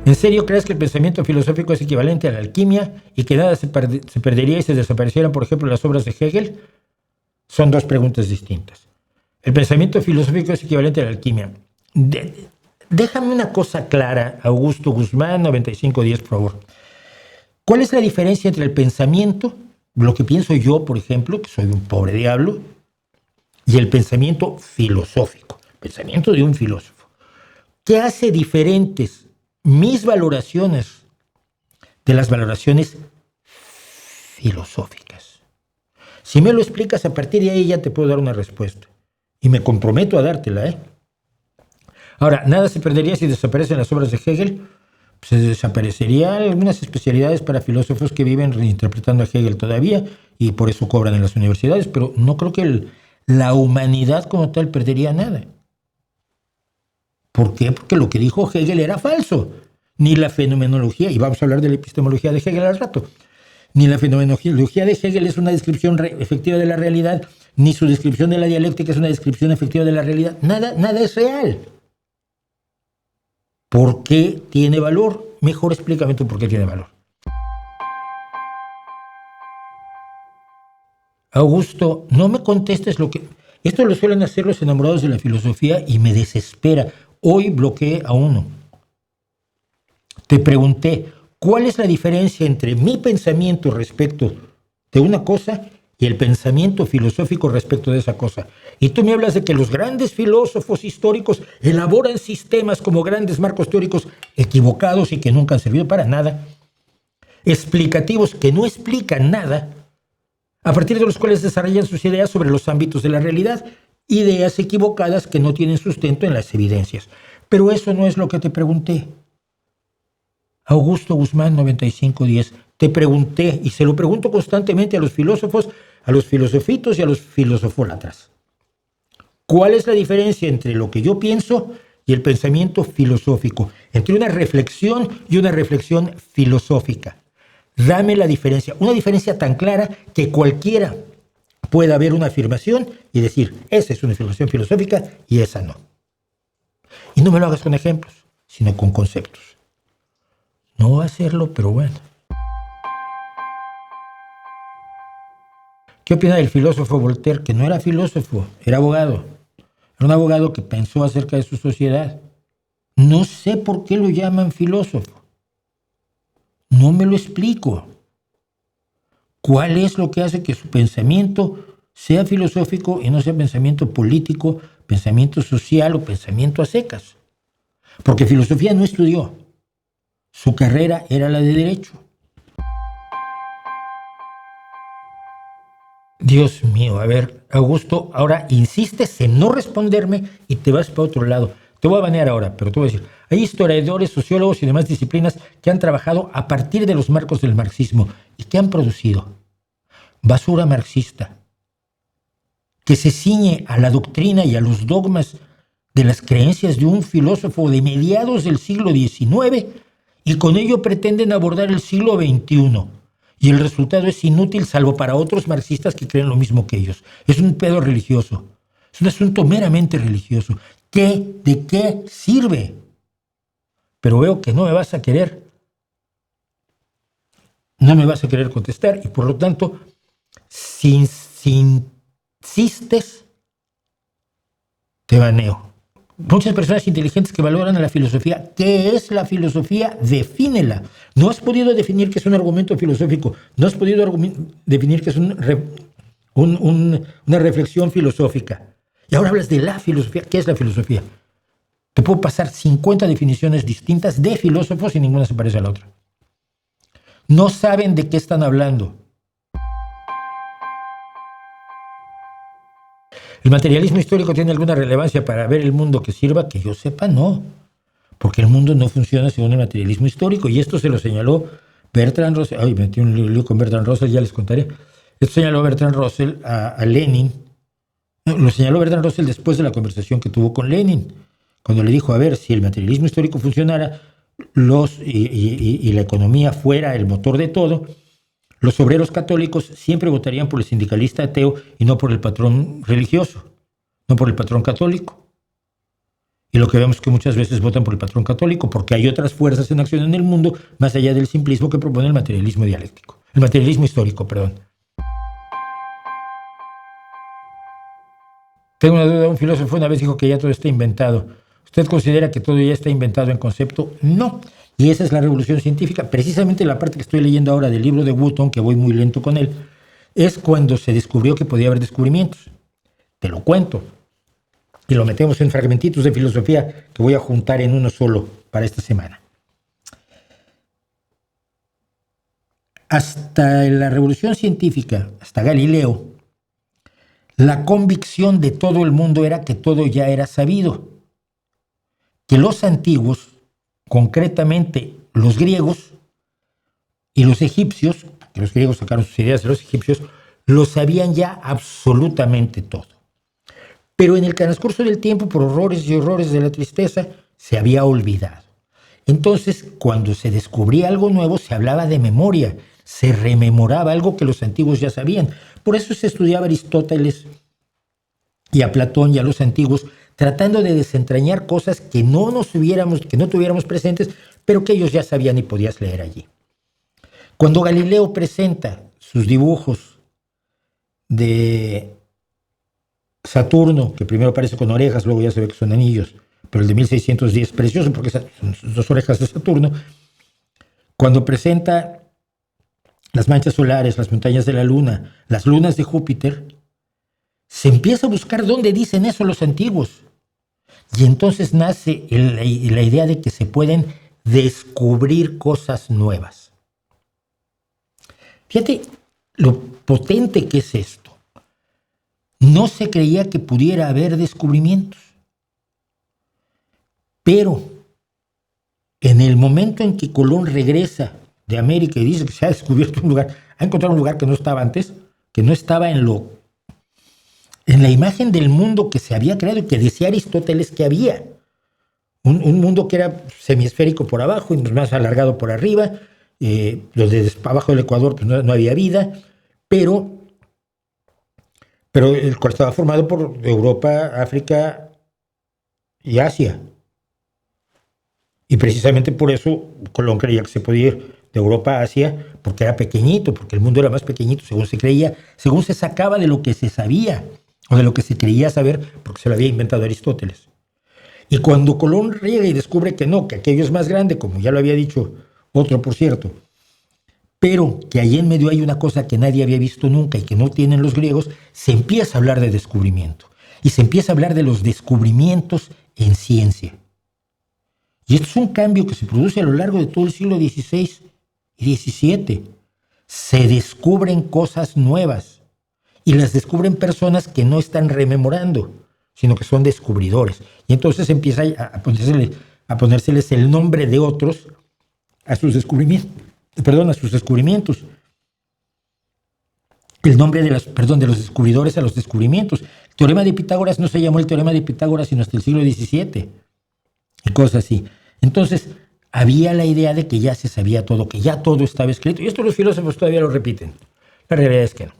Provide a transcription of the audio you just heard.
¿En serio crees que el pensamiento filosófico es equivalente a la alquimia y que nada se perdería y se desaparecieran, por ejemplo, las obras de Hegel? Son dos preguntas distintas. El pensamiento filosófico es equivalente a la alquimia. Déjame una cosa clara, Augusto Guzmán, 9510, por favor. ¿Cuál es la diferencia entre el pensamiento, lo que pienso yo, por ejemplo, que soy un pobre diablo, y el pensamiento filosófico, pensamiento de un filósofo? ¿Qué hace diferentes mis valoraciones de las valoraciones filosóficas? Si me lo explicas, a partir de ahí ya te puedo dar una respuesta. Y me comprometo a dártela, ¿eh? Ahora, nada se perdería si desaparecen las obras de Hegel. Se desaparecerían algunas especialidades para filósofos que viven reinterpretando a Hegel todavía y por eso cobran en las universidades, pero no creo que la humanidad como tal perdería nada. ¿Por qué? Porque lo que dijo Hegel era falso. Ni la fenomenología, y vamos a hablar de la epistemología de Hegel al rato, ni la fenomenología de Hegel es una descripción efectiva de la realidad, ni su descripción de la dialéctica es una descripción efectiva de la realidad. Nada es real. ¿Por qué tiene valor? Mejor explícame tú por qué tiene valor. Augusto, no me contestes lo que... Esto lo suelen hacer los enamorados de la filosofía y me desespera. Hoy bloqueé a uno. Te pregunté, ¿cuál es la diferencia entre mi pensamiento respecto de una cosa y el pensamiento filosófico respecto de esa cosa? Y tú me hablas de que los grandes filósofos históricos elaboran sistemas como grandes marcos teóricos equivocados y que nunca han servido para nada, explicativos que no explican nada, a partir de los cuales desarrollan sus ideas sobre los ámbitos de la realidad, ideas equivocadas que no tienen sustento en las evidencias. Pero eso no es lo que te pregunté. Augusto Guzmán, 9510. Te pregunté, y se lo pregunto constantemente a los filósofos, a los filosofitos y a los filosofólatras. ¿Cuál es la diferencia entre lo que yo pienso y el pensamiento filosófico? Entre una reflexión y una reflexión filosófica. Dame la diferencia, una diferencia tan clara que cualquiera pueda ver una afirmación y decir, esa es una afirmación filosófica y esa no. Y no me lo hagas con ejemplos, sino con conceptos. No voy a hacerlo, pero bueno. ¿Qué opina del filósofo Voltaire? Que no era filósofo, era abogado. Era un abogado que pensó acerca de su sociedad. No sé por qué lo llaman filósofo. No me lo explico. ¿Cuál es lo que hace que su pensamiento sea filosófico y no sea pensamiento político, pensamiento social o pensamiento a secas? Porque filosofía no estudió. Su carrera era la de Derecho. Dios mío, a ver, Augusto, ahora insistes en no responderme y te vas para otro lado. Te voy a banear ahora, pero te voy a decir, hay historiadores, sociólogos y demás disciplinas que han trabajado a partir de los marcos del marxismo y que han producido basura marxista que se ciñe a la doctrina y a los dogmas de las creencias de un filósofo de mediados del siglo XIX y con ello pretenden abordar el siglo XXI. Y el resultado es inútil salvo para otros marxistas que creen lo mismo que ellos. Es un pedo religioso. Es un asunto meramente religioso. ¿De qué sirve? Pero veo que no me vas a querer. No me vas a querer contestar y por lo tanto, si insistes, te baneo. Muchas personas inteligentes que valoran a la filosofía. ¿Qué es la filosofía? Defínela. No has podido definir qué es un argumento filosófico. No has podido definir qué es una reflexión filosófica. Y ahora hablas de la filosofía. ¿Qué es la filosofía? Te puedo pasar 50 definiciones distintas de filósofos y ninguna se parece a la otra. No saben de qué están hablando. ¿El materialismo histórico tiene alguna relevancia para ver el mundo que sirva? Que yo sepa, no. Porque el mundo no funciona según el materialismo histórico. Y esto se lo señaló Bertrand Russell. Ay, metí un lío con Bertrand Russell, ya les contaré. Esto señaló Bertrand Russell a Lenin. No, lo señaló Bertrand Russell después de la conversación que tuvo con Lenin. Cuando le dijo, a ver, si el materialismo histórico funcionara y la economía fuera el motor de todo, los obreros católicos siempre votarían por el sindicalista ateo y no por el patrón religioso, no por el patrón católico. Y lo que vemos es que muchas veces votan por el patrón católico porque hay otras fuerzas en acción en el mundo más allá del simplismo que propone el materialismo dialéctico. El materialismo histórico, perdón. Tengo una duda, un filósofo una vez dijo que ya todo está inventado. ¿Usted considera que todo ya está inventado en concepto? No. Y esa es la revolución científica. Precisamente la parte que estoy leyendo ahora del libro de Wotton, que voy muy lento con él, es cuando se descubrió que podía haber descubrimientos. Te lo cuento. Y lo metemos en fragmentitos de filosofía que voy a juntar en uno solo para esta semana. Hasta la revolución científica, hasta Galileo, la convicción de todo el mundo era que todo ya era sabido, que los antiguos, concretamente los griegos y los egipcios, que los griegos sacaron sus ideas de los egipcios, lo sabían ya absolutamente todo. Pero en el transcurso del tiempo, por horrores y horrores de la tristeza, se había olvidado. Entonces, cuando se descubría algo nuevo, se hablaba de memoria, se rememoraba algo que los antiguos ya sabían. Por eso se estudiaba a Aristóteles y a Platón y a los antiguos, tratando de desentrañar cosas que no tuviéramos presentes, pero que ellos ya sabían y podías leer allí. Cuando Galileo presenta sus dibujos de Saturno, que primero aparece con orejas, luego ya se ve que son anillos, pero el de 1610 es precioso porque son dos orejas de Saturno. Cuando presenta las manchas solares, las montañas de la Luna, las lunas de Júpiter, se empieza a buscar dónde dicen eso los antiguos. Y entonces nace la idea de que se pueden descubrir cosas nuevas. Fíjate lo potente que es esto. No se creía que pudiera haber descubrimientos. Pero en el momento en que Colón regresa de América y dice que se ha descubierto un lugar, ha encontrado un lugar que no estaba antes, que no estaba en la imagen del mundo que se había creado y que decía Aristóteles que había. Un mundo que era semiesférico por abajo y más alargado por arriba, donde abajo del Ecuador pues no había vida, pero el cual estaba formado por Europa, África y Asia. Y precisamente por eso Colón creía que se podía ir de Europa a Asia, porque era pequeñito, porque el mundo era más pequeñito, según se creía, según se sacaba de lo que se sabía, o de lo que se creía saber, porque se lo había inventado Aristóteles. Y cuando Colón llega y descubre que no, que aquello es más grande, como ya lo había dicho otro, por cierto, pero que ahí en medio hay una cosa que nadie había visto nunca y que no tienen los griegos, se empieza a hablar de descubrimiento. Y se empieza a hablar de los descubrimientos en ciencia. Y esto es un cambio que se produce a lo largo de todo el siglo XVI y XVII. Se descubren cosas nuevas y las descubren personas que no están rememorando, sino que son descubridores. Y entonces empieza a ponérseles el nombre de otros a sus descubrimientos. A sus descubrimientos. El nombre de los descubridores a los descubrimientos. El teorema de Pitágoras no se llamó el teorema de Pitágoras sino hasta el siglo XVII. Y cosas así. Entonces, había la idea de que ya se sabía todo, que ya todo estaba escrito. Y esto los filósofos todavía lo repiten. La realidad es que no.